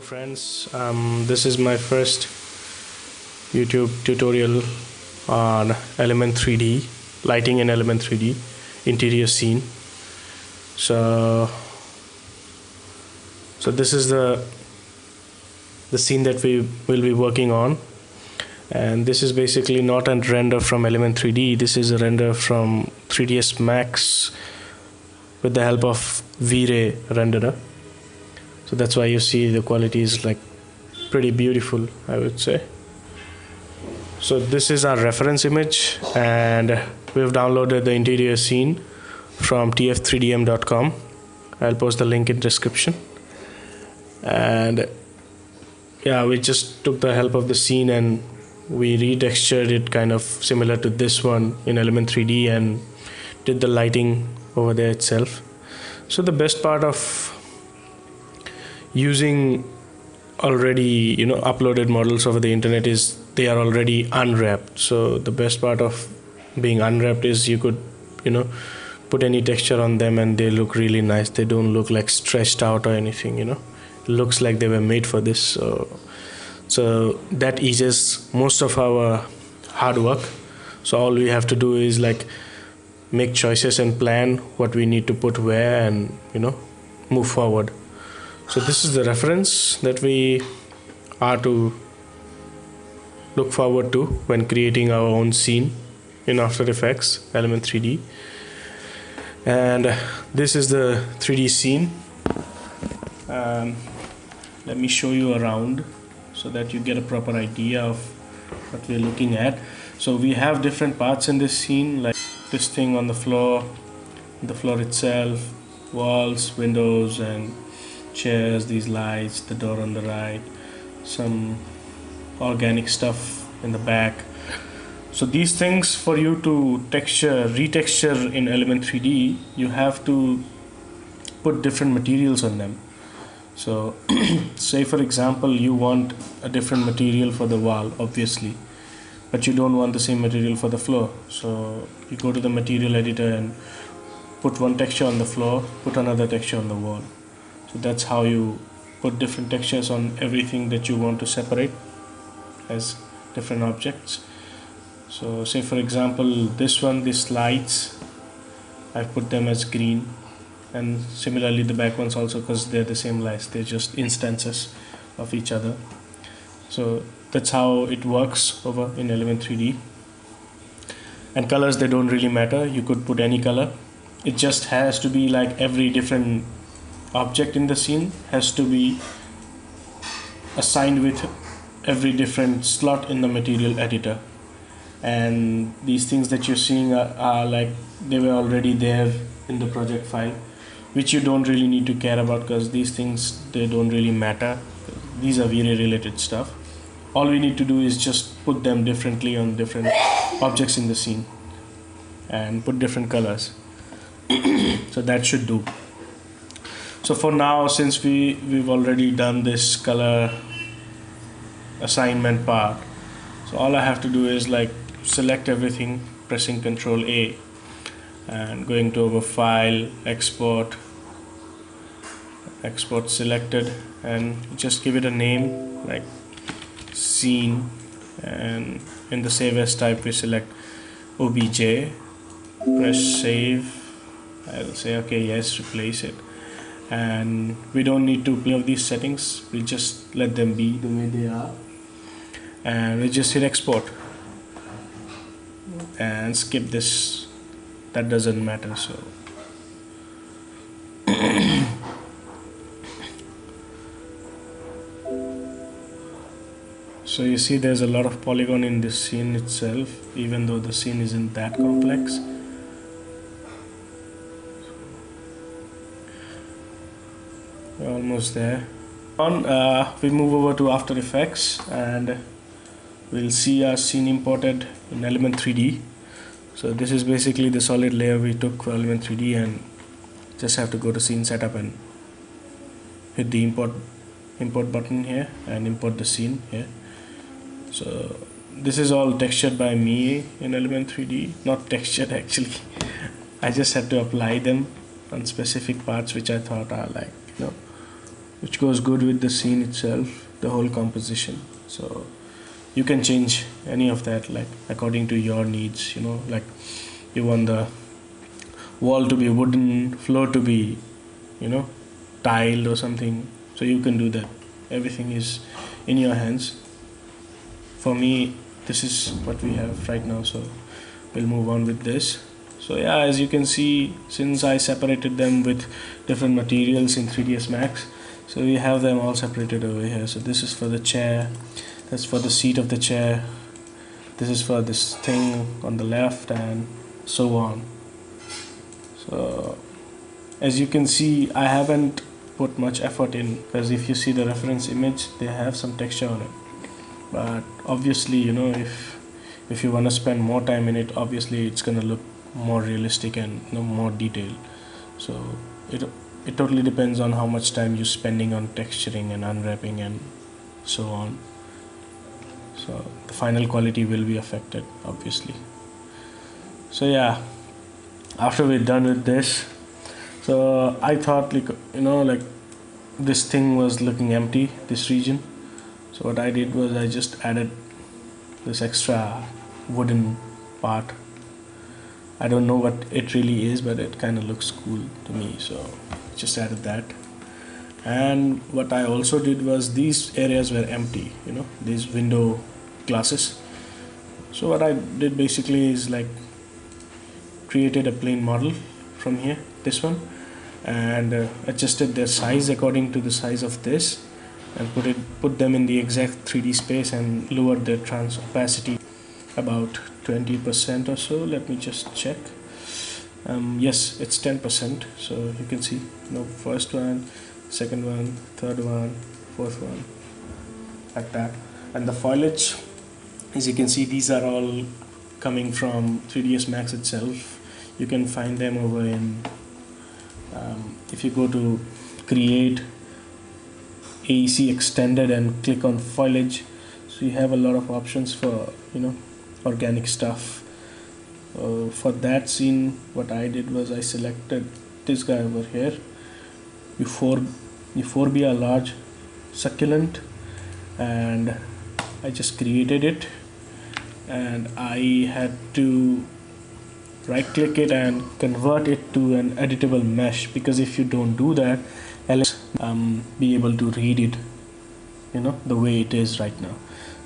friends, this is my first YouTube tutorial on Element 3D, lighting in Element 3D, interior scene. So this is the scene that we will be working on, and this is basically not a render from Element 3D. This is a render from 3ds Max with the help of V-Ray renderer. So that's why you see the quality is like pretty beautiful, I would say. So this is our reference image, and we've downloaded the interior scene from tf3dm.com. I'll post the link in description. And yeah, we just took the help of the scene and we retextured it kind of similar to this one in Element 3D and did the lighting over there itself. So the best part of using already uploaded models over the internet is they are already unwrapped. So the best part of being unwrapped is you could put any texture on them and they look really nice. They don't look like stretched out or anything. It looks like they were made for this. So that eases most of our hard work. So all we have to do is like make choices and plan what we need to put where and move forward. So this is the reference that we are to look forward to when creating our own scene in After Effects Element 3D. And this is the 3D scene. Let me show you around so that you get a proper idea of what we're looking at. So we have different parts in this scene, like this thing on the floor itself, walls, windows and chairs, these lights, the door on the right, some organic stuff in the back. So these things, for you to retexture in Element 3D, you have to put different materials on them. So say for example you want a different material for the wall, obviously, but you don't want the same material for the floor. So you go to the material editor and put one texture on the floor, put another texture on the wall. So that's how you put different textures on everything that you want to separate as different objects. So say for example this one, these lights, I've put them as green, and similarly the back ones also, because they're the same lights, they're just instances of each other. So that's how it works over in Element 3D. And colors, they don't really matter, you could put any color. It just has to be like every different object in the scene has to be assigned with every different slot in the material editor. And these things that you're seeing are like they were already there in the project file, which you don't really need to care about, because these things, they don't really matter. These are V-Ray related stuff. All we need to do is just put them differently on different objects in the scene and put different colors. So that should do. So for now, since we've already done this color assignment part, so all I have to do is like select everything, pressing Ctrl A and going to our file, export selected, and just give it a name like scene, and in the save as type we select OBJ, press save. I'll say okay, yes, replace it. And we don't need to play of these settings, we just let them be the way they are, and we just hit export and skip this, that doesn't matter. So you see there's a lot of polygon in this scene itself, even though the scene isn't that complex. We're almost there. We move over to After Effects and we'll see our scene imported in Element 3D. So this is basically the solid layer we took for Element 3D, and just have to go to scene setup and hit the import button here and import the scene here. So this is all textured by me in Element 3D, not textured actually. I just had to apply them on specific parts which I thought are like which goes good with the scene itself, the whole composition. So you can change any of that, like according to your needs, you know, like you want the wall to be wooden, floor to be, you know, tiled or something, so you can do that. Everything is in your hands. For me, this is what we have right now, so we'll move on with this. So yeah, as you can see, since I separated them with different materials in 3ds Max, so we have them all separated over here. So this is for the chair, that's for the seat of the chair, this is for this thing on the left, and so on. So as you can see, I haven't put much effort in, because if you see the reference image, they have some texture on it. But obviously, you know, if you want to spend more time in it, obviously it's gonna look more realistic and, you know, more detailed. So it totally depends on how much time you're spending on texturing and unwrapping and so on. So the final quality will be affected, obviously. So yeah, after we're done with this, so I thought, like, you know, like this thing was looking empty, this region. So what I did was I just added this extra wooden part. I don't know what it really is, but it kind of looks cool to me, so just added that. And what I also did was, these areas were empty, you know, these window glasses. So what I did basically is like created a plain model from here, this one, and adjusted their size according to the size of this, and put them in the exact 3D space, and lowered their opacity about 20% or so. Let me just check. Yes, it's 10%. So you can see, you know, first one, second one, third one, fourth one, like that. And the foliage, as you can see, these are all coming from 3ds Max itself. You can find them over in if you go to create AEC extended and click on foliage, so you have a lot of options for, you know, organic stuff. For that scene, what I did was I selected this guy over here, Euphorbia large succulent, and I just created it, and I had to right click it and convert it to an editable mesh, because if you don't do that, be able to read it, you know, the way it is right now.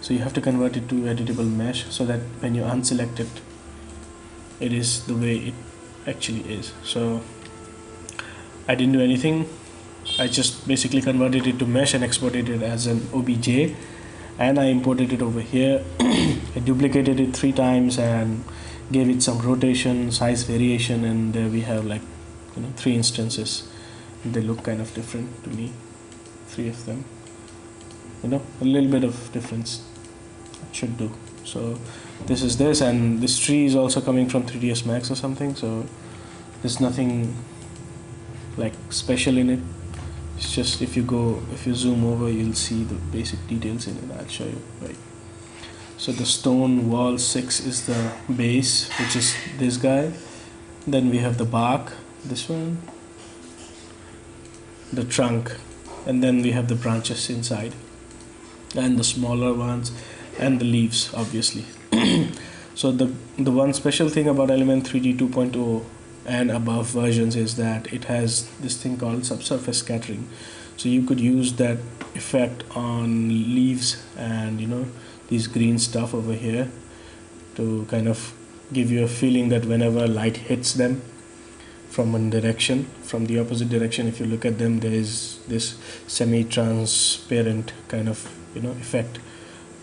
So you have to convert it to editable mesh, so that when you unselect it, it is the way it actually is. So I didn't do anything. I just basically converted it to mesh and exported it as an OBJ, and I imported it over here. I duplicated it 3 times and gave it some rotation, size variation, and there we have, like, you know, 3 instances. They look kind of different to me, 3 of them, you know, a little bit of difference should do. So this is this, and this tree is also coming from 3ds Max or something, so there's nothing like special in it. It's just, if you zoom over, you'll see the basic details in it. I'll show you, right? So the stone wall 6 is the base, which is this guy. Then we have the bark, this one, the trunk, and then we have the branches inside, and the smaller ones, and the leaves, obviously. So the one special thing about Element 3D 2.0 and above versions is that it has this thing called subsurface scattering. So you could use that effect on leaves and, you know, these green stuff over here to kind of give you a feeling that whenever light hits them from one direction, from the opposite direction, if you look at them, there is this semi-transparent kind of, you know, effect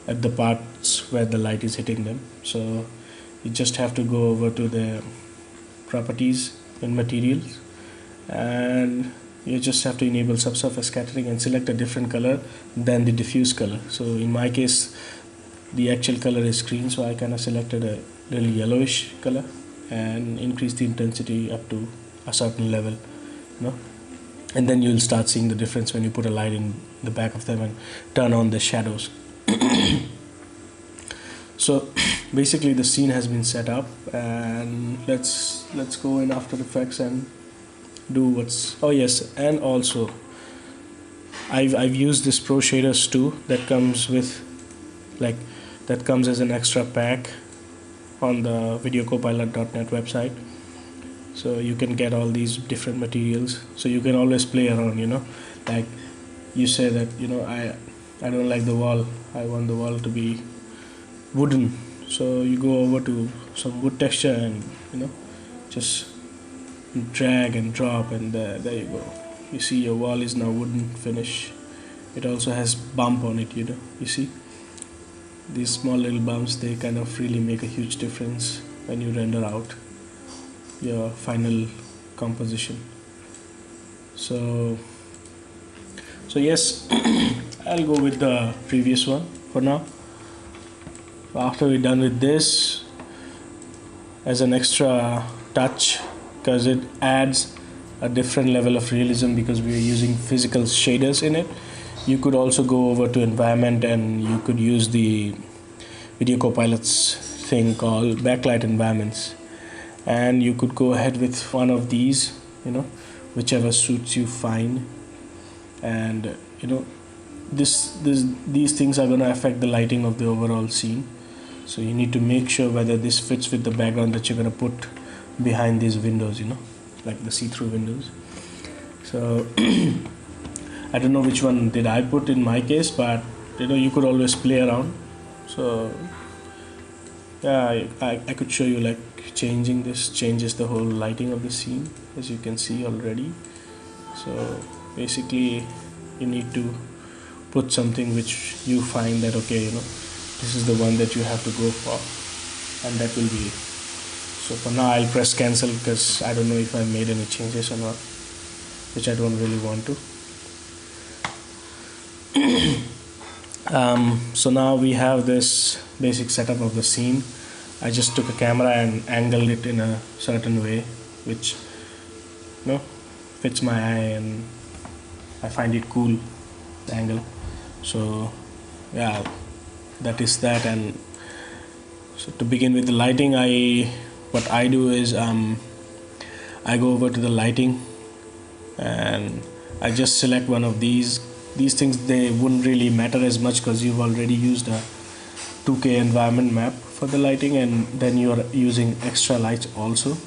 at the parts where the light is hitting them. So you just have to go over to the properties and materials, and you just have to enable subsurface scattering and select a different color than the diffuse color. So in my case, the actual color is green, so I kind of selected a little yellowish color and increased the intensity up to a certain level, you know, and then you'll start seeing the difference when you put a light in the back of them and turn on the shadows. So basically the scene has been set up, and let's go in After Effects and do what's, oh yes, and also I've used this Pro Shaders too, that comes with like that comes as an extra pack on the videocopilot.net website. So you can get all these different materials, so you can always play around, like you say that I don't like the wall, I want the wall to be wooden, so you go over to some wood texture and just drag and drop, and there you go. You see your wall is now wooden finish. It also has bump on it, you see these small little bumps, they kind of really make a huge difference when you render out your final composition. So yes, I'll go with the previous one for now. After we're done with this, as an extra touch, because it adds a different level of realism, because we are using physical shaders in it, you could also go over to environment and you could use the Video Copilot's thing called backlight environments, and you could go ahead with one of these, whichever suits you fine. And these things are going to affect the lighting of the overall scene, so you need to make sure whether this fits with the background that you're going to put behind these windows, like the see-through windows. So I don't know which one did I put in my case, but you could always play around. So yeah, I could show you, like, changing this changes the whole lighting of the scene, as you can see already. So basically you need to put something which you find that okay, this is the one that you have to go for, and that will be it. So for now I'll press cancel, because I don't know if I made any changes or not, which I don't really want to. So now we have this basic setup of the scene. I just took a camera and angled it in a certain way which fits my eye, and I find it cool, the angle. So yeah, that is that. And so to begin with the lighting, what I do is I go over to the lighting and I just select one of these things. They wouldn't really matter as much because you've already used a 2K environment map for the lighting, and then you are using extra lights also.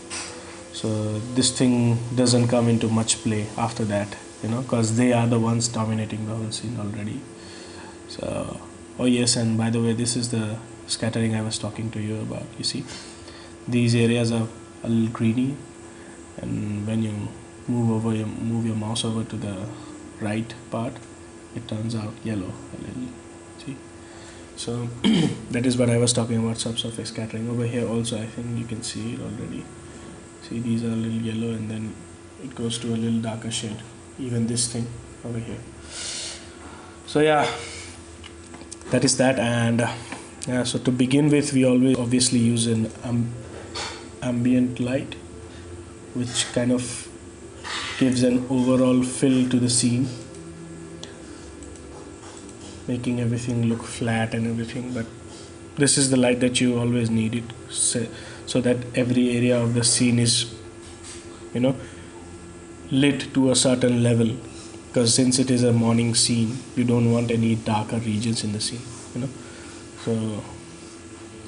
So this thing doesn't come into much play after that, because they are the ones dominating the whole scene already. So oh yes, and by the way, this is the scattering I was talking to you about. You see, these areas are a little greeny, and when you move your mouse over to the right part, it turns out yellow a little. See, so that is what I was talking about, subsurface scattering. Over here also, I think you can see it already. See, these are a little yellow, and then it goes to a little darker shade, even this thing over here. So yeah, that is that. And yeah, so to begin with, we always obviously use an ambient light, which kind of gives an overall fill to the scene, making everything look flat and everything. But this is the light that you always need it, so that every area of the scene is lit to a certain level, because since it is a morning scene, you don't want any darker regions in the scene, so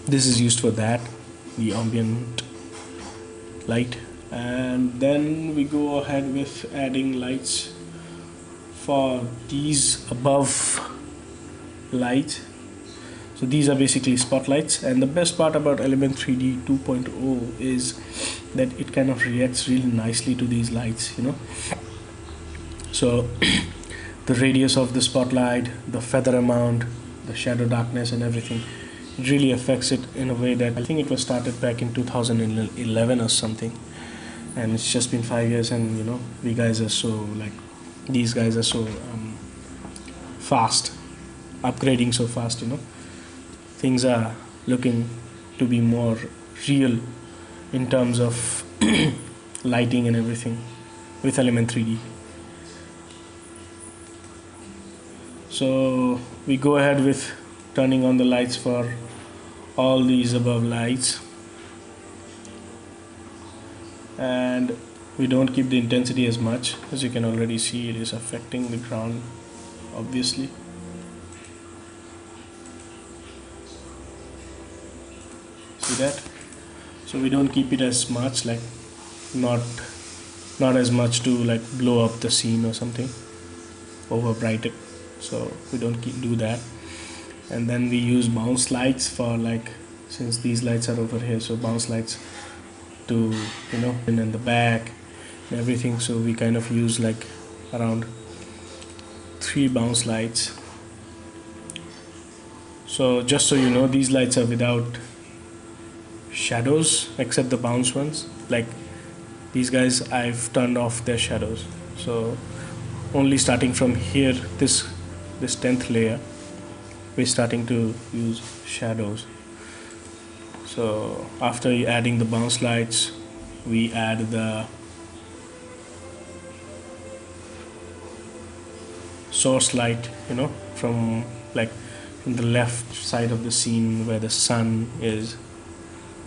this is used for that, the ambient light. And then we go ahead with adding lights for these above lights. So these are basically spotlights, and the best part about Element 3D 2.0 is that it kind of reacts really nicely to these lights, So the radius of the spotlight, the feather amount, the shadow darkness and everything, it really affects it in a way that I think it was started back in 2011 or something, and it's just been 5 years, and these guys are so fast, upgrading so fast, things are looking to be more real in terms of lighting and everything with Element 3D. So we go ahead with turning on the lights for all these above lights, and we don't keep the intensity as much. As you can already see, it is affecting the ground obviously. See that? So we don't keep it as much, like not as much to like blow up the scene or something, over bright it. So we don't do that. And then we use bounce lights for, like, since these lights are over here, so bounce lights to, you know, in the back and everything. So we kind of use like around 3 bounce lights. So just so you know, these lights are without shadows except the bounce ones. Like these guys, I've turned off their shadows. So only starting from here, this 10th layer, we're starting to use shadows. So after adding the bounce lights, we add the source light, you know, from the left side of the scene where the sun is,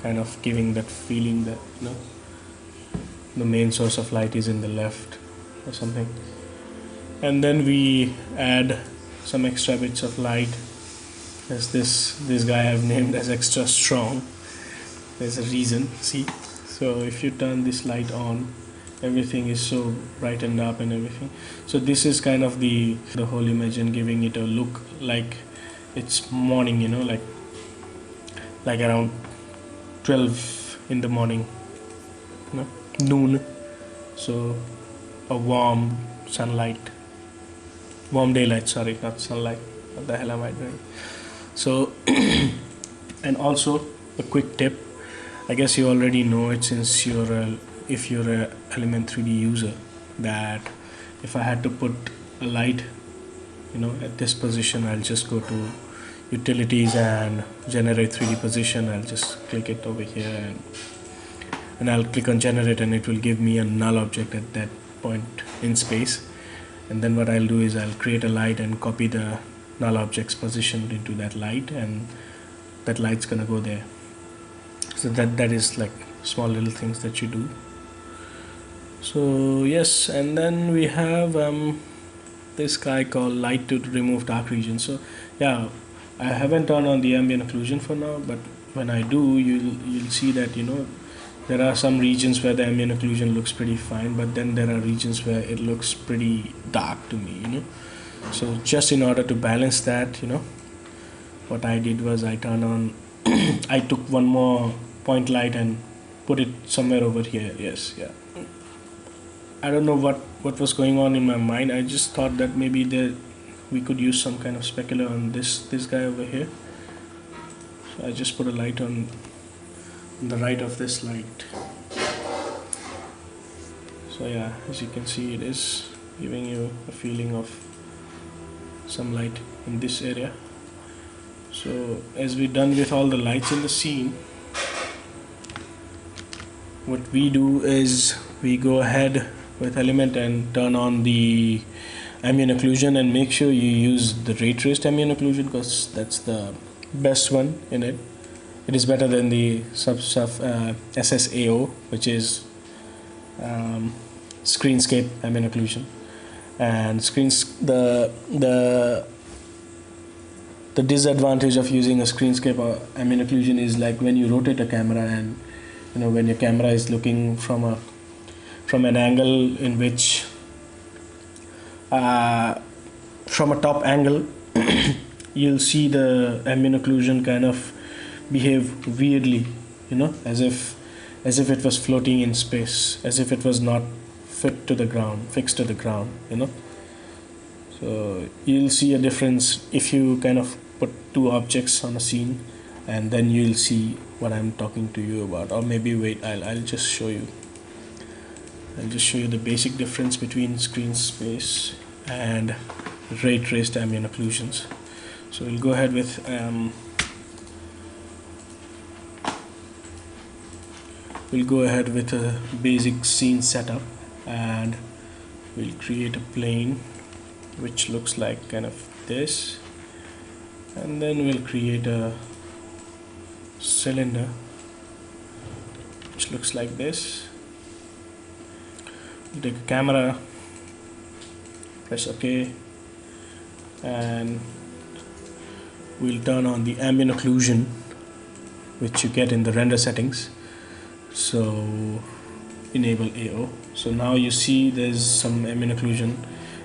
kind of giving that feeling that, you know, the main source of light is in the left or something. And then we add some extra bits of light, as this guy I've named as extra strong. There's a reason, see. So if you turn this light on, everything is so brightened up and everything. So this is kind of the whole image, and giving it a look like it's morning, you know, like around 12 in the morning, you know, noon. So a warm daylight, sorry, not sunlight. What the hell am I doing? So and also a quick tip, I guess you already know it since if you're a Element 3D user, that if I had to put a light, you know, at this position, I'll just go to utilities and generate 3D position. I'll just click it over here, and I'll click on generate, and it will give me a null object at that point in space. And then what I'll do is I'll create a light and copy the null object's position into that light, and that light's gonna go there. So that is like small little things that you do. So yes, and then we have this guy called light to remove dark regions. So yeah, I haven't turned on the ambient occlusion for now, but when I do, you'll see that, you know, there are some regions where the ambient occlusion looks pretty fine, but then there are regions where it looks pretty dark to me, you know. So just in order to balance that, you know, what I did was I turned on I took one more point light and put it somewhere over here. Yes, yeah, I don't know what was going on in my mind. I just thought that maybe we could use some kind of specular on this guy over here. So I just put a light on the right of this light. So yeah, as you can see, it is giving you a feeling of some light in this area. So as we're done with all the lights in the scene, what we do is we go ahead with Element and turn on the ambient occlusion, and make sure you use the ray traced ambient occlusion, because that's the best one in it. It is better than the SSAO, which is screenscape ambient occlusion. And the disadvantage of using a screenscape ambient occlusion is like when you rotate a camera, and you know, when your camera is looking from an angle in which from a top angle you'll see the ambient occlusion kind of behave weirdly, you know, as if it was floating in space, as if it was not fixed to the ground, you know. So you'll see a difference if you kind of put two objects on a scene, and then you'll see what I'm talking to you about. Or maybe wait, I'll just show you. I'll just show you the basic difference between screen space and ray traced ambient occlusions. So we'll go ahead with a basic scene setup, and we'll create a plane which looks like kind of this, and then we'll create a cylinder which looks like this. We'll take a camera, press OK, and we'll turn on the ambient occlusion, which you get in the render settings. So enable AO. So now you see there's some ambient occlusion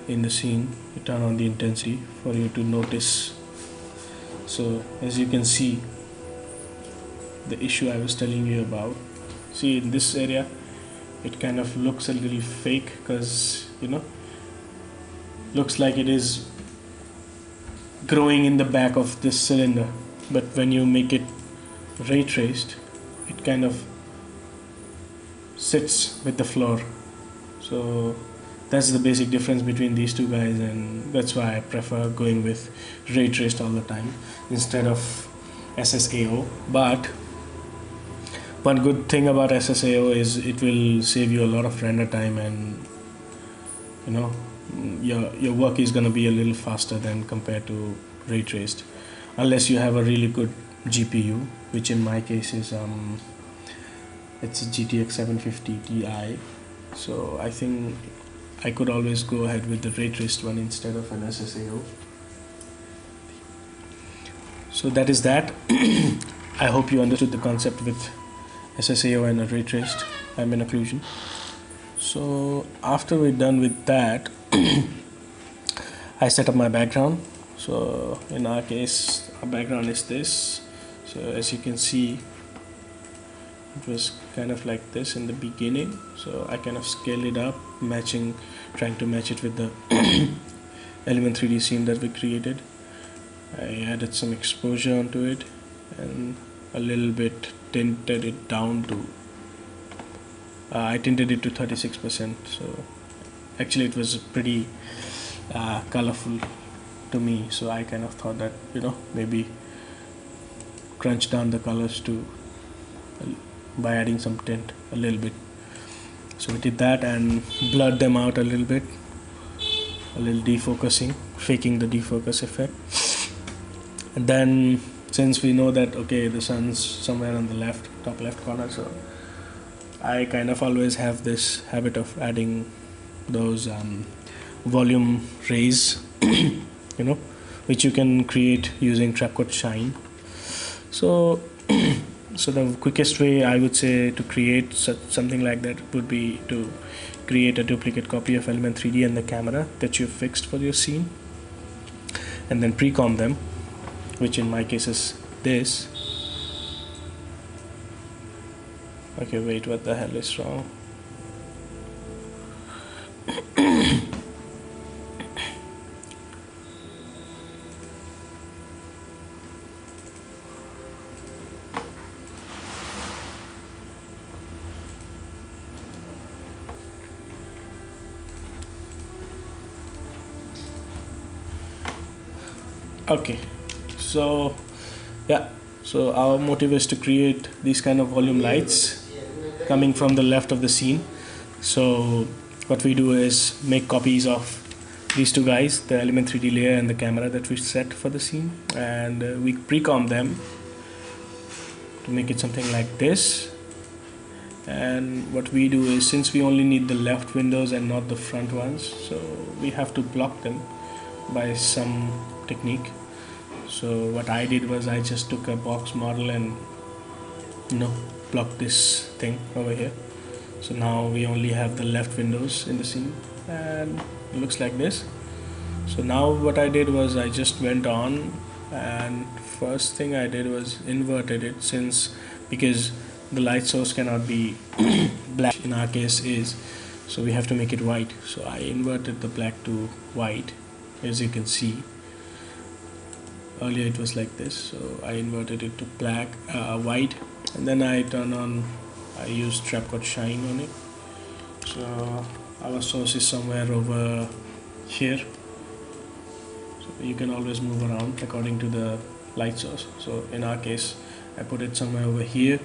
in the scene. You turn on the intensity for you to notice. So as you can see, the issue I was telling you about, see in this area it kind of looks a little fake, because looks like it is growing in the back of this cylinder, but when you make it ray traced, it kind of sits with the floor. So that's the basic difference between these two guys, and that's why I prefer going with ray traced all the time instead of SSAO. But one good thing about SSAO is it will save you a lot of render time, and your work is going to be a little faster than compared to ray traced, unless you have a really good GPU, which in my case is it's a GTX 750 Ti. So I think I could always go ahead with the ray traced one instead of an SSAO. So that is that. I hope you understood the concept with SSAO and a ray traced ambient occlusion. So after we're done with that, I set up my background. So in our case, our background is this. So as you can see, it was kind of like this in the beginning. So I kind of scaled it up, trying to match it with the Element 3D scene that we created. I added some exposure onto it and a little bit tinted it down to I tinted it to 36%. So actually it was pretty colorful to me, so I kind of thought that maybe crunch down the colors by adding some tint a little bit. So we did that and blurred them out a little bit, a little defocusing, faking the defocus effect. And then since we know that okay, the sun's somewhere on the top left corner, so I kind of always have this habit of adding those volume rays which you can create using Trapcode Shine. So so the quickest way I would say to create something like that would be to create a duplicate copy of Element 3D and the camera that you've fixed for your scene, and then pre-comp them, which in my case is this. Okay, wait, what the hell is wrong? Okay, so yeah, so our motive is to create these kind of volume lights coming from the left of the scene. So what we do is make copies of these two guys, the Element 3D layer and the camera that we set for the scene, and we pre-comp them to make it something like this. And what we do is, since we only need the left windows and not the front ones, so we have to block them by some technique. So what I did was I just took a box model and blocked this thing over here. So now we only have the left windows in the scene, and it looks like this. So now what I did was I just went on, and first thing I did was inverted it, because the light source cannot be black in our case is, so we have to make it white. So I inverted the black to white, as you can see. Earlier it was like this, so I inverted it to white, and then I used Trapcode Shine on it. So our source is somewhere over here, so you can always move around according to the light source. So in our case I put it somewhere over here.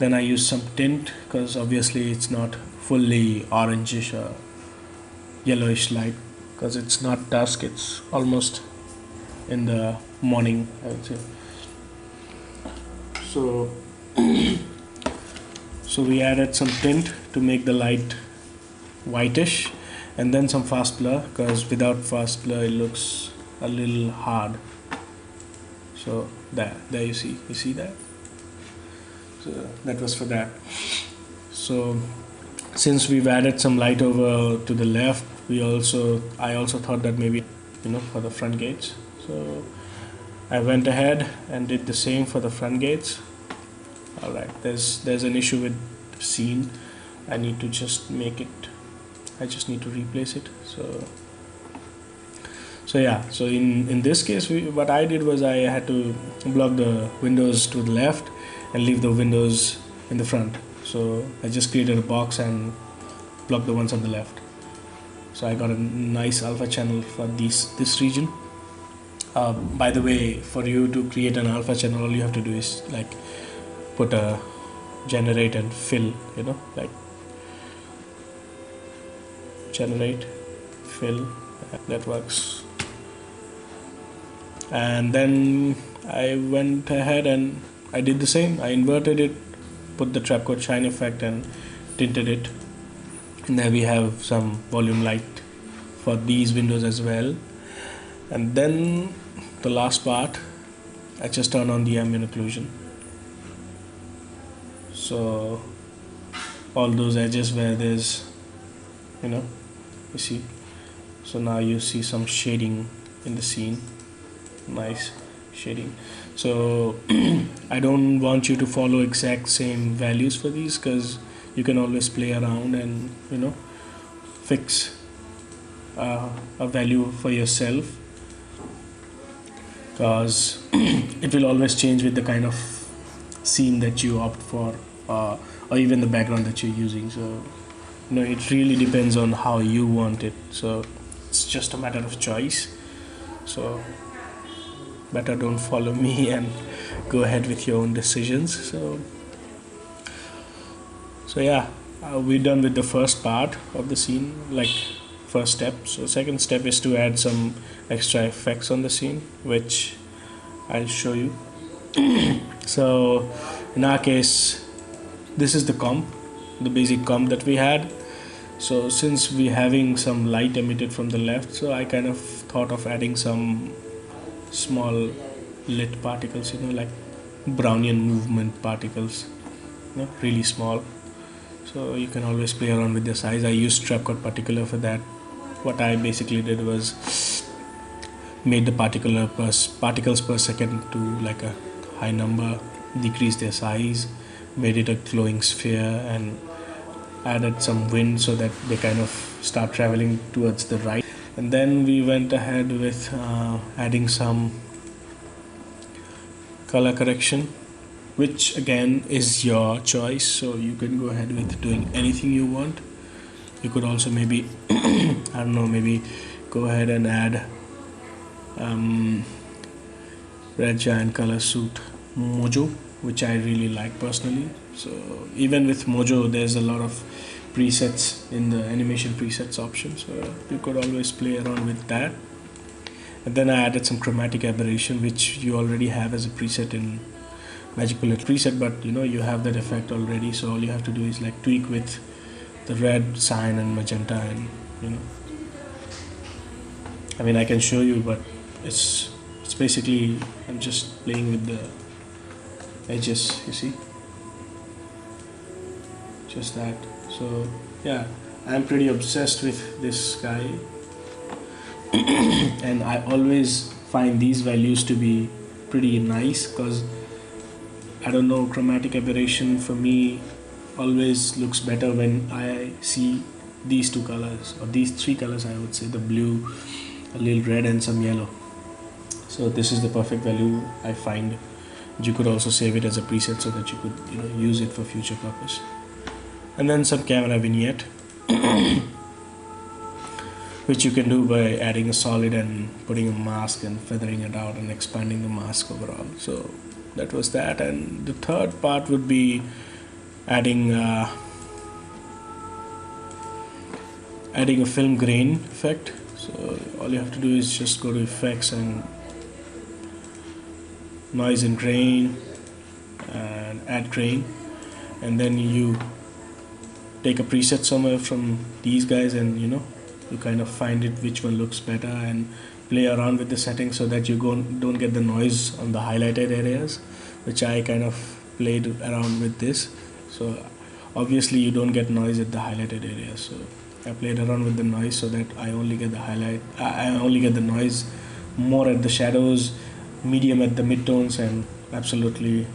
Then I used some tint, because obviously it's not fully orangish or yellowish light, because it's not dusk, it's almost in the morning, I would say. So so we added some tint to make the light whitish, and then some fast blur, because without fast blur it looks a little hard. So there you see that. So that was for that. So since we've added some light over to the left, I also thought that maybe, for the front gates. So I went ahead and did the same for the front gates. All right, there's an issue with the scene. I need to just I just need to replace it. So yeah, so in this case, what I did was I had to block the windows to the left and leave the windows in the front. So I just created a box and blocked the ones on the left. So I got a nice alpha channel for this region. By the way, for you to create an alpha channel, all you have to do is like put a generate and fill, like generate, fill, that works. And then I went ahead and I did the same. I inverted it, put the trap code shine effect and tinted it. And there we have some volume light for these windows as well. And then the last part, I just turn on the ambient occlusion. So all those edges where there's, you see, so now you see some shading in the scene. Nice shading. So I don't want you to follow exact same values for these, because you can always play around and fix a value for yourself, because it will always change with the kind of scene that you opt for, or even the background that you're using. So it really depends on how you want it. So it's just a matter of choice. So better don't follow me and go ahead with your own decisions. So yeah, we're done with the first part of the scene, like first step. So second step is to add some extra effects on the scene, which I'll show you. So in our case, this is the comp, the basic comp that we had. So since we're having some light emitted from the left, so I kind of thought of adding some small lit particles, like Brownian movement particles, really small. So you can always play around with the size. I used trapcode particular for that. What I basically did was made the particles per second to like a high number, decrease their size, made it a glowing sphere, and added some wind so that they kind of start traveling towards the right. And then we went ahead with adding some color correction, which again is your choice. So you can go ahead with doing anything you want. You could also maybe maybe go ahead and add red giant color suit Mojo, which I really like personally. So even with Mojo, there's a lot of presets in the animation presets option, so you could always play around with that. And then I added some chromatic aberration, which you already have as a preset in Magic Bullet preset, but you have that effect already. So all you have to do is like tweak with the red, cyan and magenta, and I mean I can show you, but it's basically I'm just playing with the edges, you see, just that. So yeah, I'm pretty obsessed with this guy and I always find these values to be pretty nice, because I don't know, chromatic aberration for me always looks better when I see these two colors, or these three colors I would say, the blue, a little red and some yellow. So this is the perfect value I find. You could also save it as a preset so that you could use it for future purpose. And then some camera vignette which you can do by adding a solid and putting a mask and feathering it out and expanding the mask overall. So that was that. And the third part would be adding a film grain effect. So all you have to do is just go to effects and noise and grain and add grain, and then you take a preset somewhere from these guys, and you kind of find it which one looks better, and play around with the settings so that you don't get the noise on the highlighted areas, which I kind of played around with this. So obviously you don't get noise at the highlighted areas, so I played around with the noise so that I only get the I only get the noise more at the shadows, medium at the midtones, and absolutely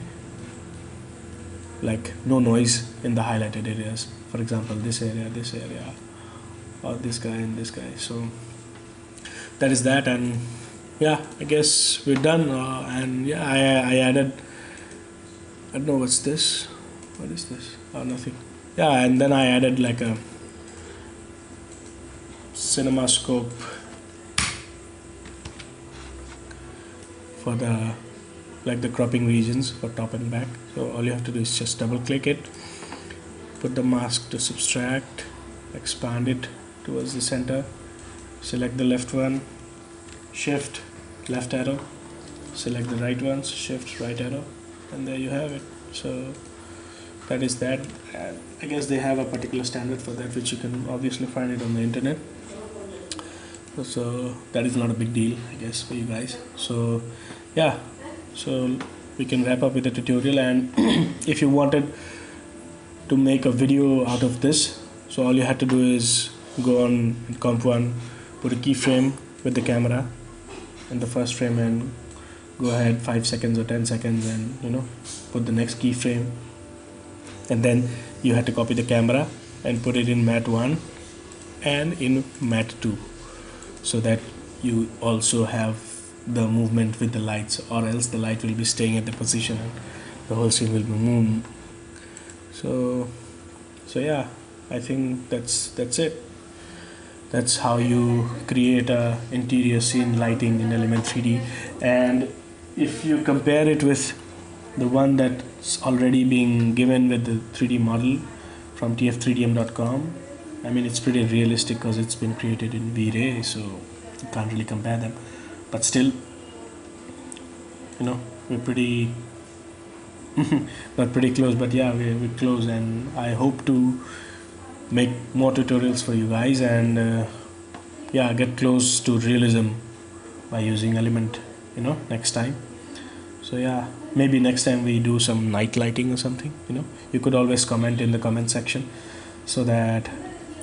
like no noise in the highlighted areas. For example, this area, or this guy and this guy. So that is that. And yeah, I guess we're done. And yeah, I added, I don't know what's this. What is this? Oh, nothing. Yeah, and then I added like a cinema scope for the like the cropping regions for top and back. So all you have to do is just double click it, put the mask to subtract, expand it towards the center, select the left one, shift left arrow, select the right ones, shift right arrow, and there you have it. So that is that. I guess they have a particular standard for that, which you can obviously find it on the internet. So that is not a big deal, I guess, for you guys. So yeah, so we can wrap up with the tutorial. And if you wanted to make a video out of this, so all you had to do is go on comp 1, put a keyframe with the camera in the first frame, and go ahead 5 seconds or 10 seconds, and put the next keyframe, and then you had to copy the camera and put it in matte 1 and in matte 2, so that you also have the movement with the lights, or else the light will be staying at the position and the whole scene will be moving. So yeah, I think that's it. That's how you create a interior scene lighting in Element 3D. And if you compare it with the one that's already being given with the 3D model from tf3dm.com, I mean, it's pretty realistic because it's been created in V-Ray, so you can't really compare them. But still, we're pretty not pretty close, but yeah, we're close. And I hope to make more tutorials for you guys, and yeah, get close to realism by using Element next time. So yeah, maybe next time we do some night lighting or something. You could always comment in the comment section so that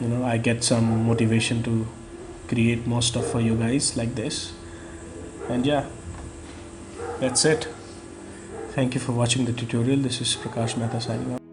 I get some motivation to create more stuff for you guys like this. And yeah, that's it. Thank you for watching the tutorial. This is Prakash Mehta signing off.